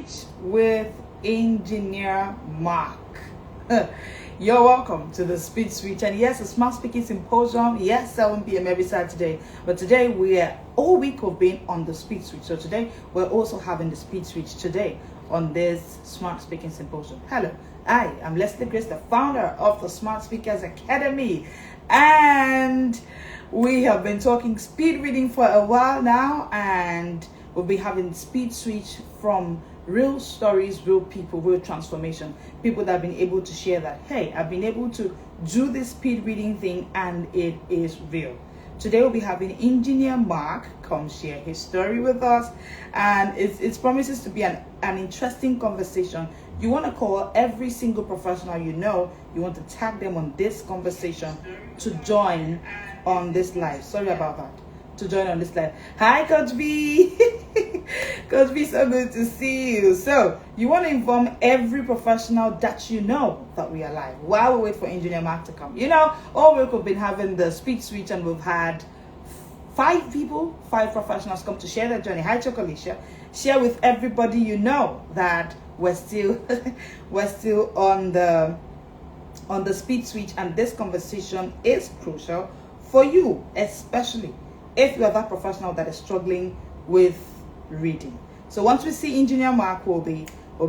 Switch with Engineer Mark. You're welcome to the Speed Switch. And yes, a Smart Speaking Symposium. Yes, 7 p.m. every Saturday. But today all week we've been on the Speed Switch. So today we're also having the Speed Switch today on this Smart Speaking Symposium. Hello, I am Leslie Grace, the founder of the Smart Speakers Academy. And we have been talking speed reading for a while now, and we'll be having speed switch from real stories, real people, real transformation. People that have been able to share that, hey, I've been able to do this speed reading thing and it is real. Today we'll be having Engineer Mark come share his story with us, and it promises to be an interesting conversation. You want to call every single professional you know, you want to tag them on this conversation to join on this live. Sorry about that. To join on this live. Hi, Coach B. Coach B, so good to see you. So you want to inform every professional that you know that we are live while we wait for Engineer Mark to come. You know, all week we've been having the speed switch, and we've had 5 professionals come to share their journey. Hi, Chocolatia. Share with everybody you know that we're still on the speed switch, and this conversation is crucial for you, especially if you are that professional that is struggling with reading. So once we see Engineer Mark, we'll be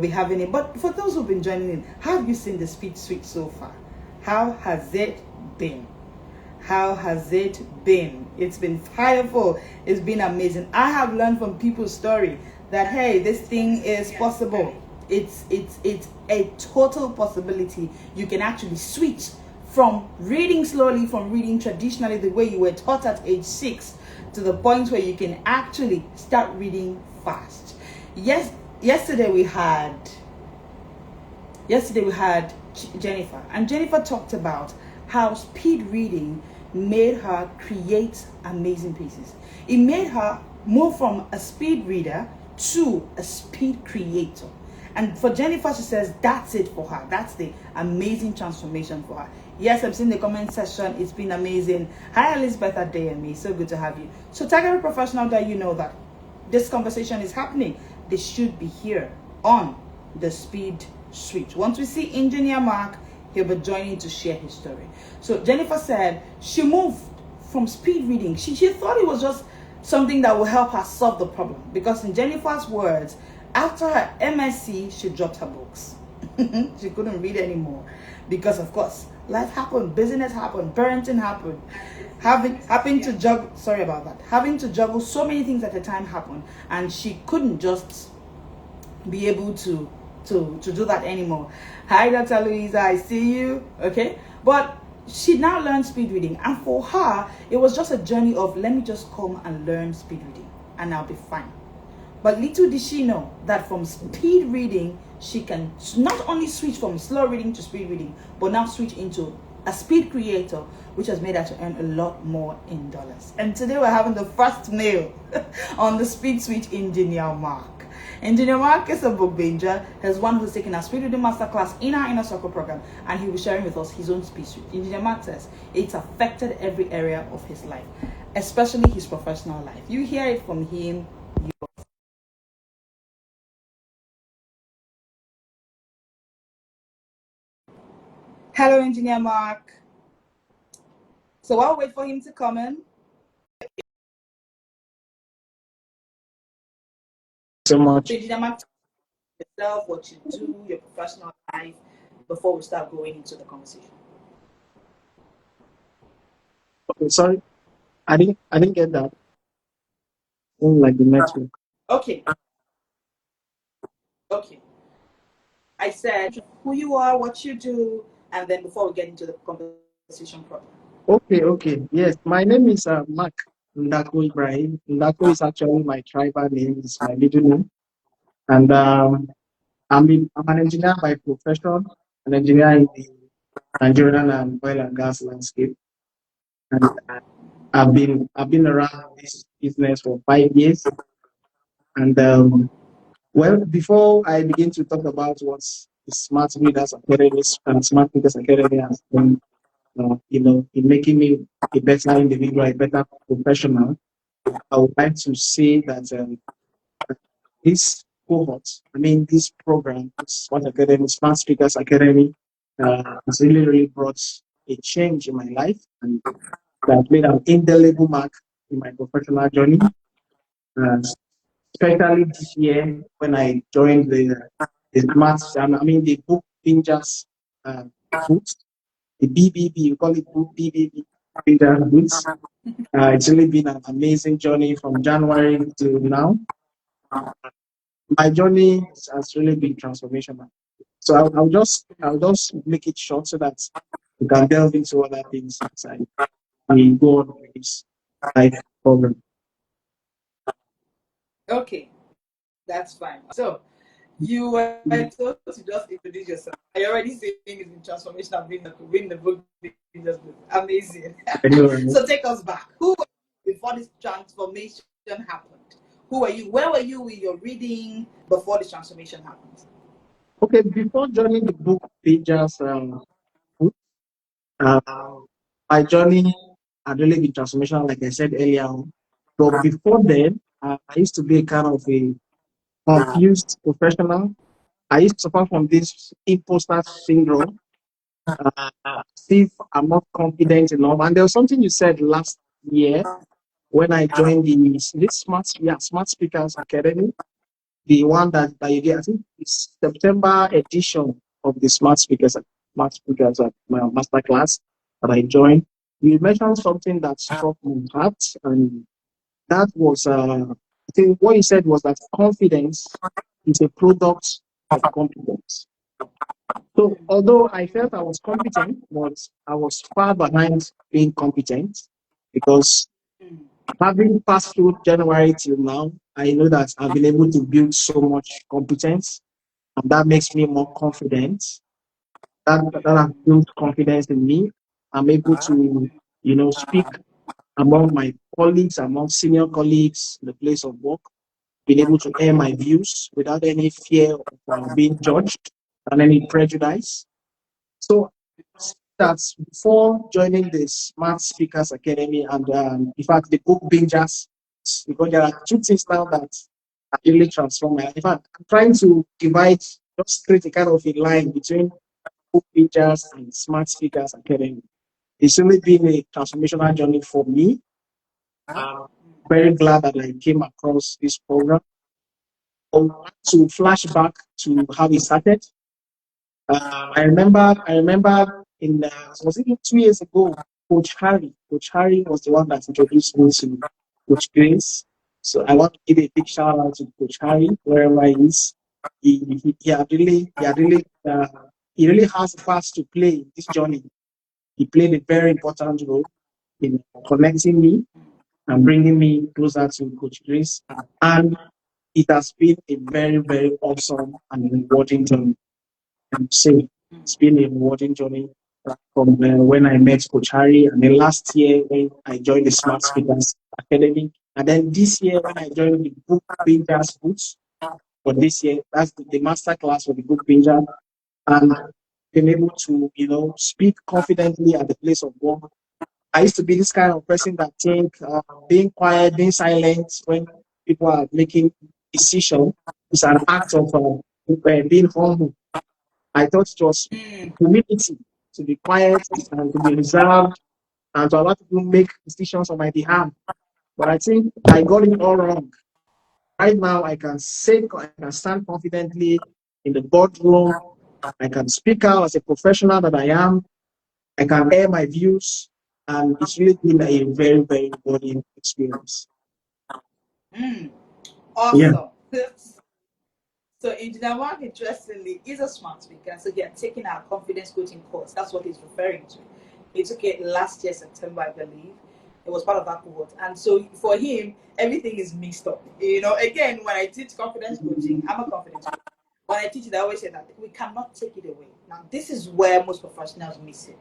having it. But for those who've been joining in, how have you seen the speed switch so far? How has it been? How has it been? It's been powerful. It's been amazing. I have learned from people's story that, hey, this thing is possible. It's a total possibility. You can actually switch from reading slowly, from reading traditionally the way you were taught at age 6, to the point where you can actually start reading fast. Yesterday we had Jennifer, and Jennifer talked about how speed reading made her create amazing pieces. It made her move from a speed reader to a speed creator. And for Jennifer, she says that's it for her. That's the amazing transformation for her. Yes, I've seen the comment section. It's been amazing. Hi, Elizabeth Adeyemi. So good to have you. So tag every professional that you know that this conversation is happening. They should be here on the speed switch. Once we see Engineer Mark, he'll be joining to share his story. So Jennifer said she moved from speed reading. She thought it was just something that will help her solve the problem, because in Jennifer's words, after her MSc, she dropped her books. She couldn't read anymore because, of course, life happened, business happened, parenting happened, having to juggle. Sorry about that. Having to juggle so many things at a time happened, and she couldn't just be able to do that anymore. Hi, Dr. Louisa, I see you. Okay, but she now learned speed reading, and for her, it was just a journey of, let me just come and learn speed reading, and I'll be fine. But little did she know that from speed reading, she can not only switch from slow reading to speed reading, but now switch into a speed creator, which has made her to earn a lot more in dollars. And today we're having the first male on the speed switch, Engineer Mark. Engineer Mark is a book binger. He's one who's taken a speed reading masterclass in our inner circle program, and he'll be sharing with us his own speed switch. Engineer Mark says it's affected every area of his life, especially his professional life. You hear it from him. Hello, Engineer Mark. So I'll wait for him to come in. So much. Engineer Mark, yourself, what you do, your professional life, before we start going into the conversation. Okay, sorry, I didn't get that. Like the network. Okay. I said who you are, what you do, and then before we get into the conversation proper. Okay. Yes, my name is Mark Ndako Ibrahim. Ndako is actually my tribal name. It's my middle name, and I'm an engineer by profession, an engineer in the Nigerian and oil and gas landscape, and I've been around this business for 5 years. And well, before I begin to talk about what the Smart Readers Academy and Smart Readers Academy has done, in making me a better individual, a better professional, I would like to say that this cohort. I mean, this program, Smart Academy, Smart Speakers Academy, has really, really brought a change in my life and that made an indelible mark in my professional journey. Uh, Especially this year when I joined the Smart, I mean, the Book Bingers uh, booth, the BBB, we call it Book BBB Bingers booth. It's really been an amazing journey from January to now. My journey has really been transformational. So I'll just make it short so that we can delve into other things as we go on with this life program. Okay, that's fine. So you were told to just introduce yourself. I already saying it's been transformational being the book just amazing. Anyway, So take us back. Who were you before this transformation happened? Who were you? Where were you with your reading before this transformation happened? okay, before joining the book pages, uh, my journey had really been transformational, like I said earlier on. But before then, I used to be a kind of a confused professional. I used to suffer from this imposter syndrome, as if I'm not confident enough. And there was something you said last year when I joined this Smart Speakers Academy, the one that you get, I think it's September edition of the Smart Speakers my master class that I joined. You mentioned something that struck my heart, and that was I think what you said was that confidence is a product of competence. So although I felt I was competent, but I was far behind being competent because Mm, having passed through January till now, I know that I've been able to build so much competence, and that makes me more confident. That has mm, built confidence in me. I'm able to, speak among my colleagues, among senior colleagues, in the place of work, being able to air my views without any fear of being judged and any prejudice. So that's before joining the Smart Speakers Academy and in fact the book bingers, because there are two things now that are really transformed my life. In fact, I'm trying to divide, just create a kind of a line between book bingers and Smart Speakers Academy. It's really been a transformational journey for me. I'm very glad that I came across this program. To flashback to how it started, I remember was it 2 years ago, Coach Harry was the one that introduced me to Coach Grace. So I want to give a big shout out to Coach Harry, wherever he is. He really has a part to play in this journey. He played a very important role in connecting me and bringing me closer to Coach Grace. And it has been a very, very awesome and rewarding journey. And say mm, it's been a rewarding journey from when I met Coach Harry, and then last year when I joined the Smart Speakers Academy, and then this year when I joined the Book Bingers Boots. For this year, that's the master class for the Book Binger, and being able to speak confidently at the place of work. I used to be this kind of person that think being quiet, being silent when people are making decision is an act of being humble. I thought it was mm. humility to be quiet and to be reserved and to allow people make decisions on my behalf. But I think I got it all wrong. Right now, I can stand confidently in the boardroom. I can speak out as a professional that I am. I can air my views, and it's really been a very, very rewarding experience. Mm. Yeah. Awesome. So Engineer Mark, interestingly, is a smart speaker. So he had taken our confidence coaching course. That's what he's referring to. He took it last year, September, I believe. It was part of that cohort. And so for him, everything is mixed up. Again, when I teach confidence coaching, I'm a confidence coach. When I teach it, I always say that we cannot take it away. Now, this is where most professionals miss it.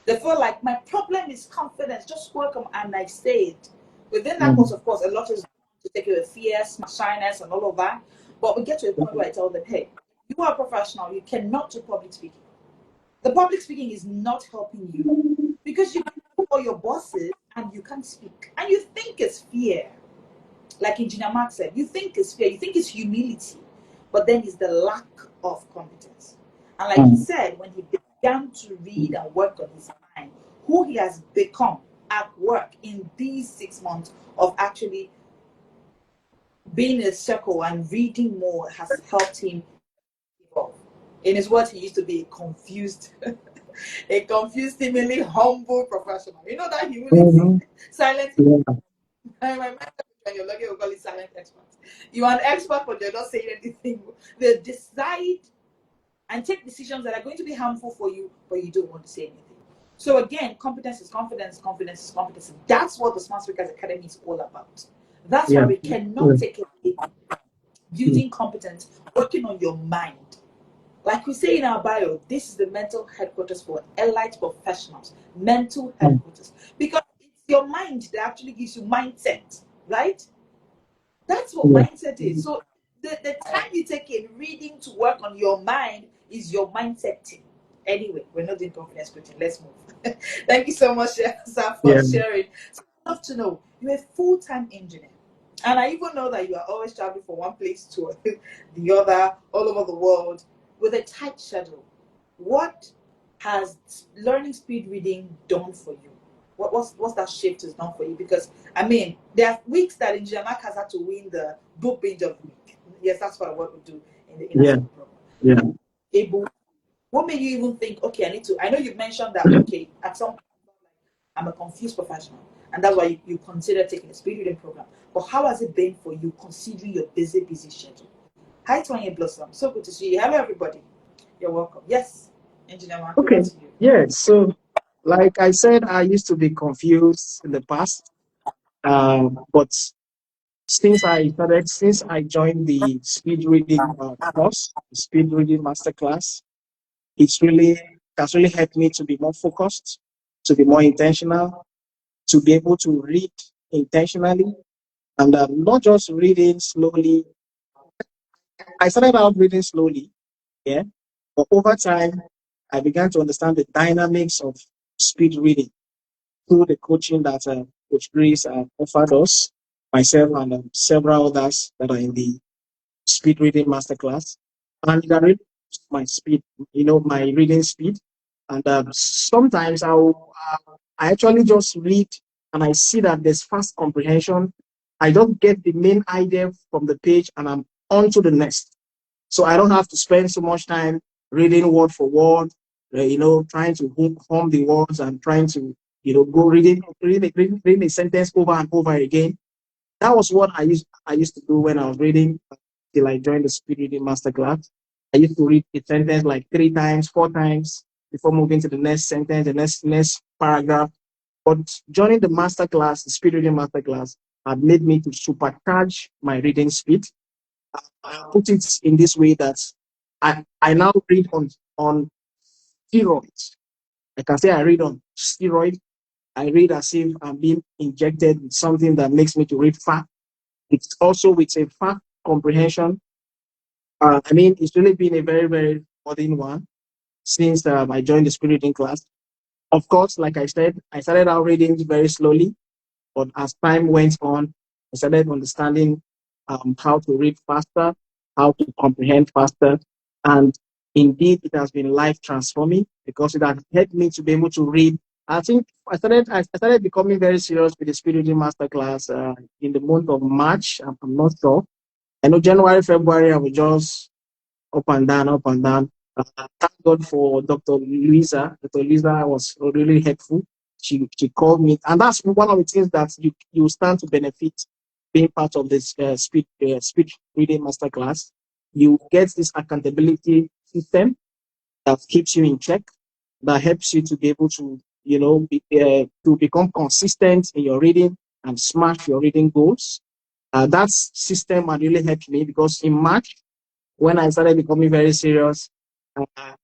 They feel like my problem is confidence. Just welcome, and I say it. Within that course, Mm. of course, a lot is to take away fear, shyness, and all of that. But we get to a point where I tell them, hey, you are a professional. You cannot do public speaking. The public speaking is not helping you because you for your bosses and you can't speak. And you think it's fear. Like Engineer Mark said, you think it's fear. You think it's humility. but then it's the lack of competence. And like he said, when he began to read and work on his mind, who he has become at work in these 6 months of actually being in a circle and reading more has helped him evolve. In his words, he used to be confused, a confused, seemingly humble professional. You know that humility, silent. Yeah. My mind, when you're lucky, we call it silent expert. You are an expert, but you're not saying anything. They decide and take decisions that are going to be harmful for you, but you don't want to say anything. So again, competence is confidence, confidence is competence. That's what the Smart Speakers Academy is all about. That's why Yeah. we cannot take it building competence, working on your mind. Like we say in our bio, this is the mental headquarters for elite professionals, mental headquarters. Because it's your mind that actually gives you mindset, right? That's what Yeah. mindset is. So the time you take in reading to work on your mind is your mindset thing. Anyway, we're not doing confidence coaching. Let's move. Thank you so much, Sir, for Yeah. sharing. So I'd love to know you're a full-time engineer. And I even know that you are always traveling from one place to the other, all over the world, with a tight schedule. What has learning speed reading done for you? What's that shift has done for you? Because I mean, there are weeks that Engineer Mark has had to win the book binge of the week. Yes, that's what we do in the inner Yeah. circle program. Yeah. Able, what made you even think? Okay, I need to. I know you mentioned that. Okay, at some point, I'm a confused professional, and that's why you consider taking a speed reading program. But how has it been for you, considering your busy schedule? Hi, Tonya Blossom. So good to see you. Hello, everybody. You're welcome. Yes, Engineer Mark, over Okay. to you. Yeah. So, like I said, I used to be confused in the past. But since I joined the speed reading course, the speed reading masterclass, it has really helped me to be more focused, to be more intentional, to be able to read intentionally, and not just reading slowly. I started out reading slowly, yeah, but over time, I began to understand the dynamics of speed reading through the coaching that Coach Grace offered us, myself and several others that are in the speed reading masterclass. And it really boost my speed, my reading speed. And sometimes I actually just read and I see that there's fast comprehension. I don't get the main idea from the page and I'm on to the next. So I don't have to spend so much time reading word for word, trying to hum the words and trying to, go reading a sentence over and over again. That was what I used to do when I was reading till I joined the speed reading masterclass. I used to read a sentence like 3 times, 4 times before moving to the next sentence, the next paragraph. But joining the masterclass, the speed reading masterclass, had made me to supercharge my reading speed. I put it in this way that I now read on steroids. I can say I read on steroid. I read as if I'm being injected with something that makes me to read fast. It's also with a fast comprehension. I mean, it's really been a very, very rewarding one since I joined the spirit reading class. Of course, like I said, I started out reading very slowly, but as time went on, I started understanding how to read faster, how to comprehend faster, and indeed, it has been life transforming because it has helped me to be able to read. I think I started becoming very serious with the spirit reading masterclass in the month of March. I'm not sure. I know January, February, I was just up and down, up and down. Thank God for Dr. Lisa. Dr. Lisa was really helpful. She called me, and that's one of the things that you stand to benefit being part of this speech reading masterclass. You get this accountability system that keeps you in check, that helps you to be able to to become consistent in your reading and smash your reading goals. That system had really helped me because in March when I started becoming very serious, I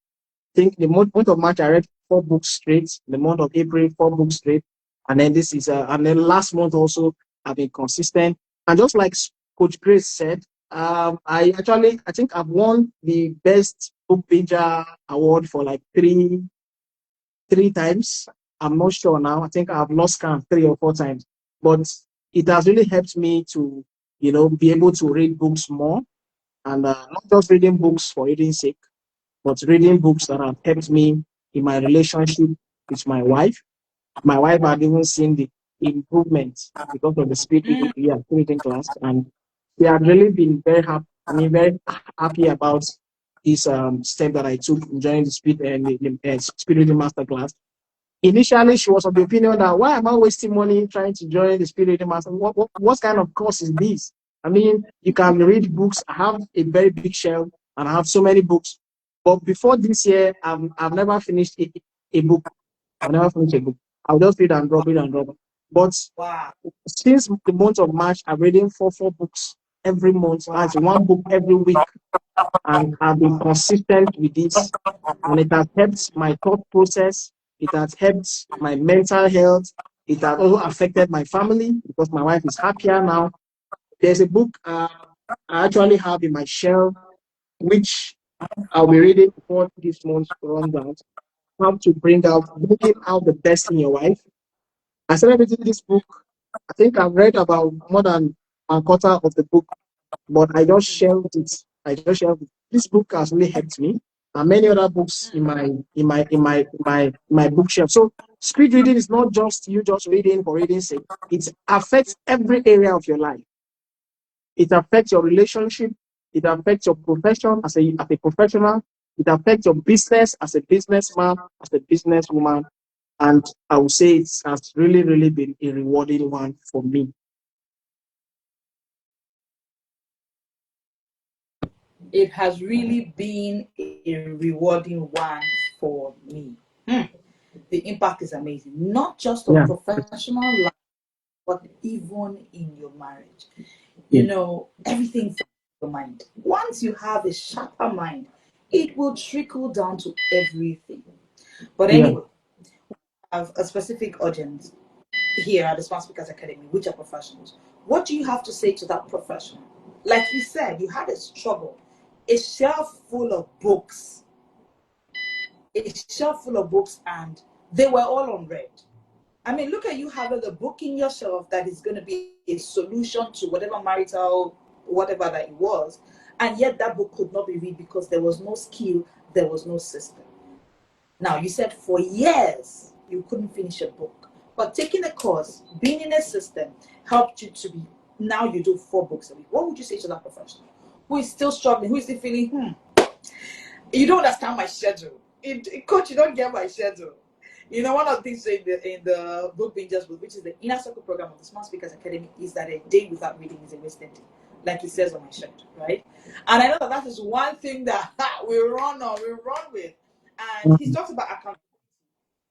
think the month of March I read 4 books straight. The month of April, 4 books straight, and then and then last month also I've been consistent. And just like Coach Grace said, I think I've won the best book binger award for like three times. I'm not sure now. I think I've lost count 3 or 4 times, but it has really helped me to be able to read books more and not just reading books for reading sake, but reading books that have helped me in my relationship with my wife. My wife had even seen the improvement because of the speed reading class, and we had really been very happy. I mean, very happy about this step that I took during the speed reading master class. Initially, she was of the opinion that why am I wasting money trying to join the speed reading master? What kind of course is this? I mean, you can read books. I have a very big shelf and I have so many books. But before this year, I've never finished a book. I've never finished a book. I'll just read and drop. But Wow. since the month of March, I'm reading four books every month. Wow. That's one book every week, and I've been consistent with this, and it has helped my thought process. It has helped my mental health. It has also affected my family because my wife is happier now. There's a book I actually have in my shelf, which I'll be reading before this month runs out. How to bringing out the best in your wife. I started reading this book. I think I've read about more than a quarter of the book, but I just shelved it. I just shelved it. This book has really helped me, and many other books in my bookshelf. So speed reading is not just you just reading for reading's sake. It affects every area of your life. It affects your relationship. It affects your profession as a professional. It affects your business as a businessman, as a businesswoman. And I would say it has really, really been a rewarding one for me. It has really been a rewarding one for me. Hmm. The impact is amazing, not just on Yeah. professional life, but even in your marriage. Yeah. Everything from your mind. Once you have a sharper mind, it will trickle down to everything. But Yeah. anyway, I have a specific audience here at the Smart Speakers Academy, which are professionals. What do you have to say to that professional? Like you said, you had a struggle, a shelf full of books, and they were all unread. I mean, look at you having a book in your shelf that is going to be a solution to whatever marital, whatever that it was, and yet that book could not be read because there was no skill, there was no system. Now, you said for years you couldn't finish a book, but taking a course, being in a system, helped you to be. Now you do 4 books a week. What would you say to that professional who is still struggling, who is still feeling, you don't understand my schedule. Coach, you don't get my schedule. One of the things in the book Bingers book, which is the inner circle program of the Smart Speakers Academy, is that a day without reading is a wasted day, like it says on my shirt, right? And I know that is one thing that we run with. And he talks about account.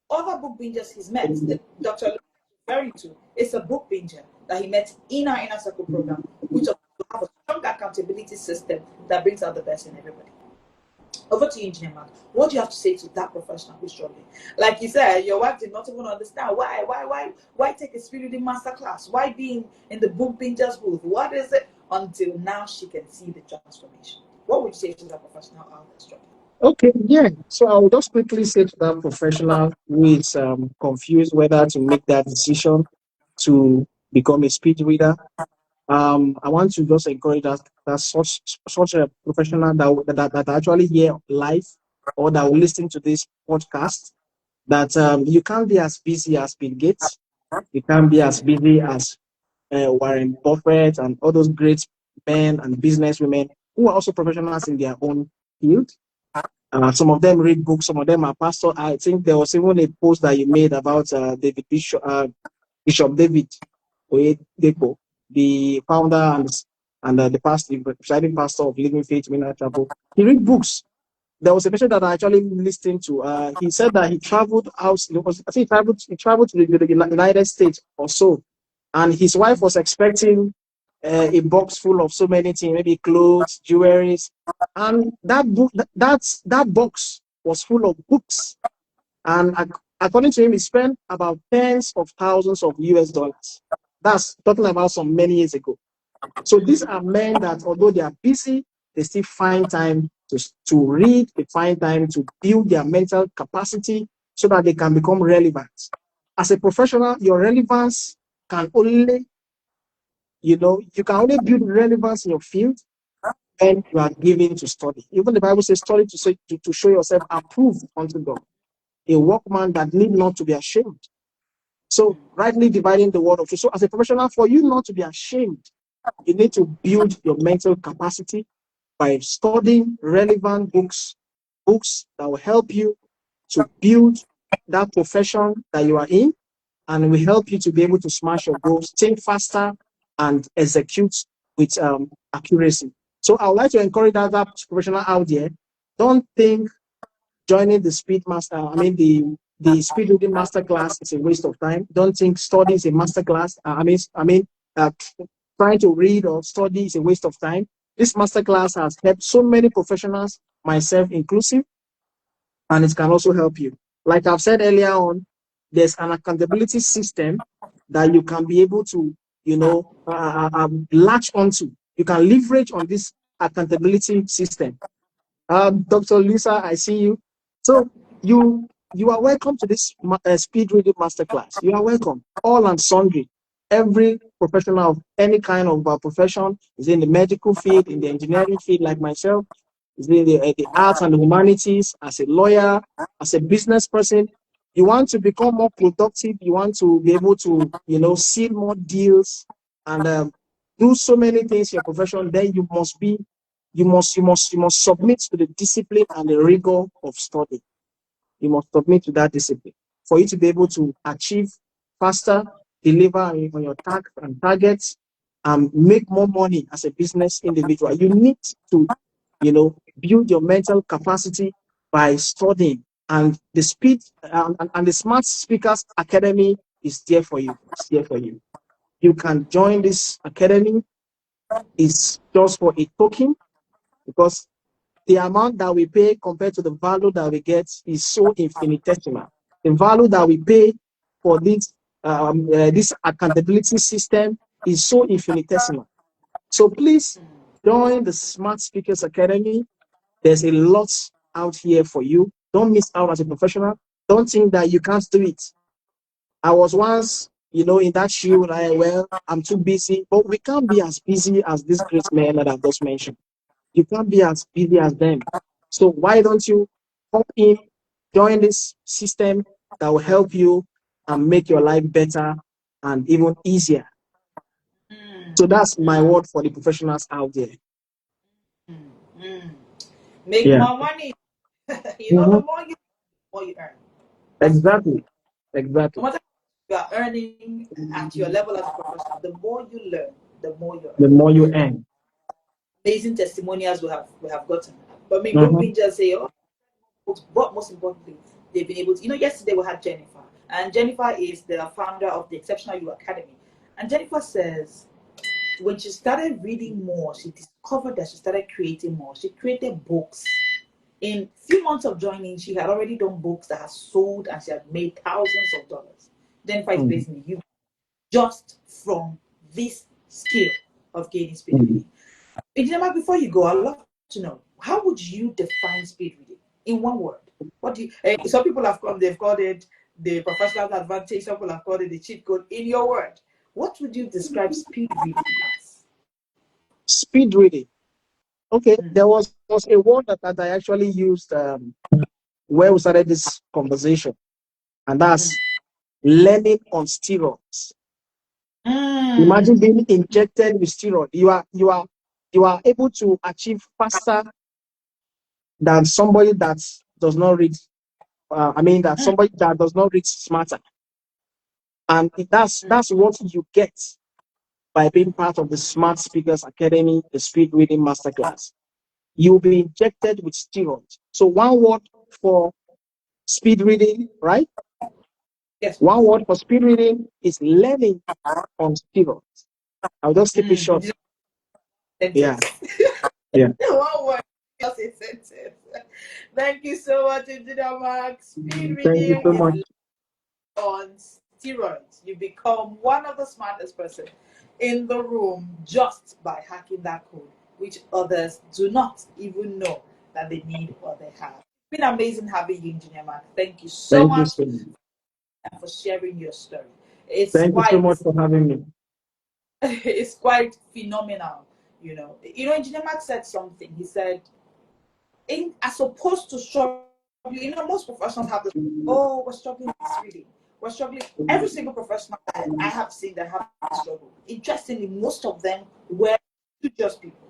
Other book bingers he's met, the Dr. Lu is referring to, it's a book binger that he met in our inner circle program, which have a strong accountability system that brings out the best in everybody. Over to you, Engineer Mark. What do you have to say to that professional who's struggling? Like you said, your wife did not even understand why take a spirit reading master class? Why be in the book bingers booth? What is it? Until now, she can see the transformation. What would you say to that professional out there struggling? Okay, yeah. So I will just quickly say to that professional who is confused whether to make that decision to become a speed reader. I want to just encourage that such a professional that actually hear live or that will listen to this podcast, that you can't be as busy as Bill Gates. You can't be as busy as Warren Buffett and all those great men and businesswomen who are also professionals in their own field. Some of them read books, some of them are pastor. I think there was even a post that you made about Bishop David Oyedepo, the founder and the pastor, the presiding pastor of Living Faith Ministry Chapel. He read books. There was a person that I actually listened to. He said that he traveled out. I think he traveled to the United States or so, and his wife was expecting a box full of so many things, maybe clothes, jewelry, and that box was full of books. And according to him, he spent about tens of thousands of US dollars. That's talking about some many years ago. So these are men that, although they are busy, they still find time to read, they find time to build their mental capacity so that they can become relevant. As a professional, your relevance can only, you can only build relevance in your field when you are given to study. Even the Bible says, study to show yourself approved unto God, a workman that need not to be ashamed. So, rightly dividing the word of truth. So, as a professional, for you not to be ashamed, you need to build your mental capacity by studying relevant books that will help you to build that profession that you are in, and will help you to be able to smash your goals, think faster, and execute with accuracy. So I would like to encourage other professional out there, don't think joining the the speed reading master class is a waste of time. Don't think study is a master class. Uh, trying to read or study is a waste of time. This master class has helped so many professionals, myself inclusive, and it can also help you. Like I've said earlier on, there's an accountability system that you can be able to, latch onto. You can leverage on this accountability system. Dr. Lisa, I see you. So you are welcome to this speed reading masterclass. You are welcome, all and sundry. Every professional of any kind of profession is in the medical field, in the engineering field, like myself, is in the arts and the humanities, as a lawyer, as a business person. You want to become more productive. You want to be able to, seal more deals and do so many things in your profession. Then you must submit to the discipline and the rigor of study. You must submit to that discipline for you to be able to achieve faster, deliver on your tasks and targets, and make more money as a business individual. You need to, build your mental capacity by studying. And the speed and the Smart Speakers Academy is there for you. It's there for you. You can join this academy. It's just for a token, because the amount that we pay compared to the value that we get is so infinitesimal. The value that we pay for this accountability system is so infinitesimal. So please join the Smart Speakers Academy. There's a lot out here for you. Don't miss out as a professional. Don't think that you can't do it. I was once, in that shoe, like, well, I'm too busy. But we can't be as busy as these great men that I've just mentioned. You can't be as busy as them. So why don't you hop in, join this system that will help you and make your life better and even easier. So that's my word for the professionals out there. Make Yeah. more money. Mm-hmm. The more you earn. That's the truth. Exactly. Exactly. No matter you are earning at your level as a professional, the more you learn, the more you The earn. more you earn. Amazing testimonials we have gotten. But I mean, don't Mm-hmm. we just say, oh, but most importantly, they've been able to. Yesterday we had Jennifer, and Jennifer is the founder of the Exceptional You Academy. And Jennifer says when she started reading more, she discovered that she started creating more. She created books. In few months of joining, she had already done books that had sold and she had made thousands of dollars. Jennifer is based in the UK just from this skill of gaining speed Mm-hmm. reading. Ijema, before you go, I'd love to know how would you define speed reading in one word? What do you? Some people they've called it the professional advantage. Some people have called it the cheat code. In your word, what would you describe speed reading as? Speed reading. Okay, there was a word that I actually used where we started this conversation, and that's learning on steroids. Imagine being injected with steroid. You are able to achieve faster than somebody that does not read. That somebody that does not read smarter, and that's what you get by being part of the Smart Speakers Academy, the Speed Reading Masterclass. You'll be injected with steroids. So one word for speed reading, right? Yes, One please. word for speed reading is learning on steroids. I'll just keep it short. Yeah, Sentence. yeah. One word. Just a sentence. Thank you so much, Engineer Mark. Speed Thank you reading so is much. on steroids. You become one of the smartest person in the room just by hacking that code, which others do not even know that they need or they have. It's been amazing having you, Engineer Mark. Thank you so Thank you much so much. for sharing your story. It's Thank you so quite much for having me. it's quite phenomenal Engineer Mark said something. He said, as opposed to struggling, most professionals have this, oh, we're struggling with this reading. We're struggling. Every single professional I have seen that have struggled. Interestingly, most of them were studious people.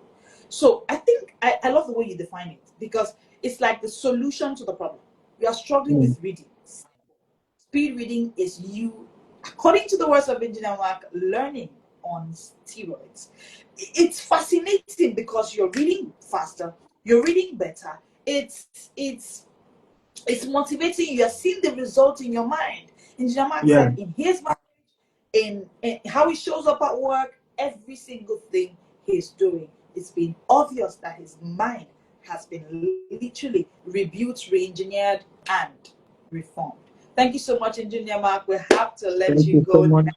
So I think I love the way you define it, because it's like the solution to the problem. You are struggling with reading. Speed reading is you, according to the words of Engineer Mark, learning on steroids. It's fascinating because you're reading faster, you're reading better. It's motivating. You're seeing the result in your mind. Engineer Mark Yeah. said in his mind, in how he shows up at work, every single thing he's doing, it's been obvious that his mind has been literally rebuilt, re-engineered, and reformed. Thank you so much, Engineer Mark. We have to let Thank you you so go much. now.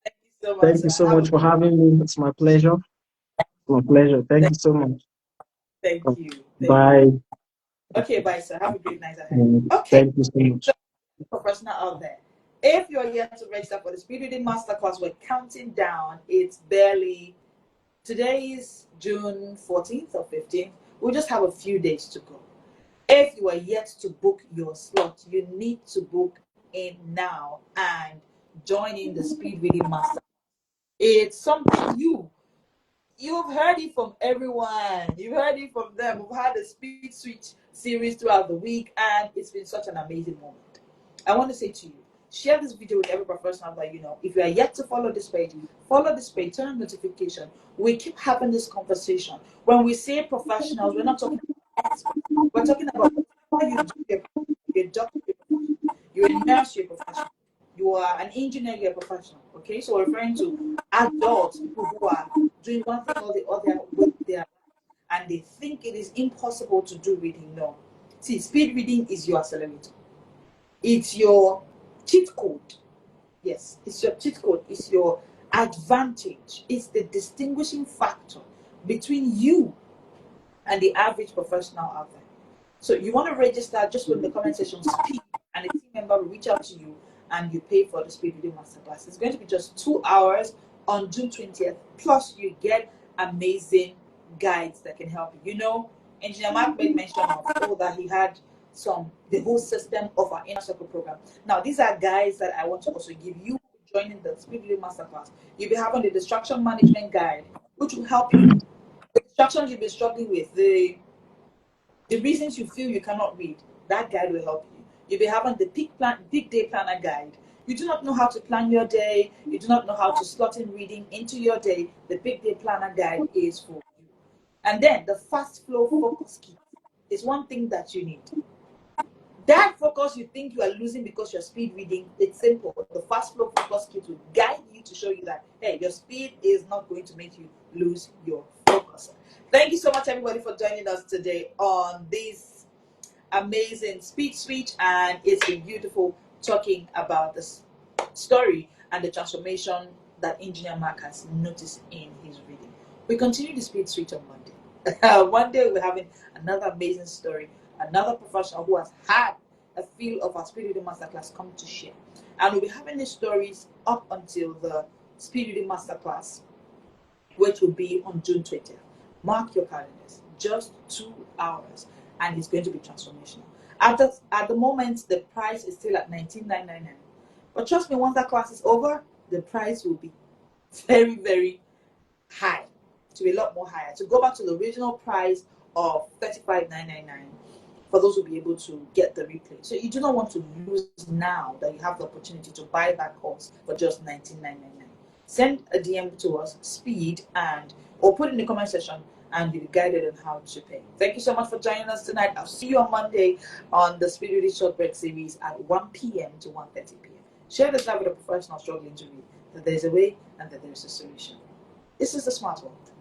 Thank you so much, Thank you sir. so much for having me. It's my pleasure. My pleasure. Thank you so much. thank you. Thank you. Bye. Okay, bye, sir. Have a great night ahead. Okay, Thank you so much. so professional out there. If you're yet to register for the Speed Reading Masterclass, we're counting down. It's barely, today is June 14th or 15th. We'll just have a few days to go. If you are yet to book your slot, you need to book in now and join in the Speed Reading Master. It's something you've heard it from everyone. You've heard it from them. We've had a Speed Switch series throughout the week, and it's been such an amazing moment. I want to say to you, share this video with every professional that you know. If you are yet to follow this page, turn on notification. We keep having this conversation. When we say professionals, we're not talking about experts. We're talking about whatever you do, you're a doctor, you're a professional. You're a nurse, you're a professional. You are an engineer, you're a professional. Okay, so we're referring to adults, people who are doing one thing or the other with their, and they think it is impossible to do reading. No. See, speed reading is your accelerator. It's your cheat code. Yes, it's your cheat code. It's your advantage. It's the distinguishing factor between you and the average professional out there. So you want to register, just put in the comment section speed, and a team member will reach out to you and you pay for the speed reading masterclass. It's going to be just 2 hours on June 20th. Plus, you get amazing guides that can help you. Engineer Mark made mention of that he had the whole system of our inner circle program. Now, these are guides that I want to also give you joining the speed reading masterclass. You'll be having the distraction management guide, which will help you. The distractions you'll be struggling with, the reasons you feel you cannot read, that guide will help you. You'll be having the big day planner guide. You do not know how to plan your day. You do not know how to slot in reading into your day. The big day planner guide is for you. And then the fast flow focus kit is one thing that you need. That focus you think you are losing because you're speed reading, it's simple. The fast flow focus kit will guide you to show you that, hey, your speed is not going to make you lose your focus. Thank you so much, everybody, for joining us today on this amazing speed switch. And it's been beautiful talking about this story and the transformation that Engineer Mark has noticed in his reading. We continue the speed switch on Monday. One day we're having another amazing story, another professional who has had a feel of our speed reading masterclass come to share. And we'll be having these stories up until the speed reading masterclass, which will be on June 20th. Mark your calendars. Just 2 hours, and it's going to be transformational. At the moment, the price is still at $19,999. But trust me, once that class is over, the price will be very, very high. To be a lot more higher. To go back to the original price of $35,999 for those who will be able to get the replay. So you do not want to lose now that you have the opportunity to buy that course for just $19,999. Send a DM to us, speed, or put in the comment section, and you'll be guided on how to pay. Thank you so much for joining us tonight. I'll see you on Monday on the Speed Reading Short Break series at 1 p.m. to 1:30 p.m. Share this live with a professional struggling to read, that there's a way and that there's a solution. This is the Smart World.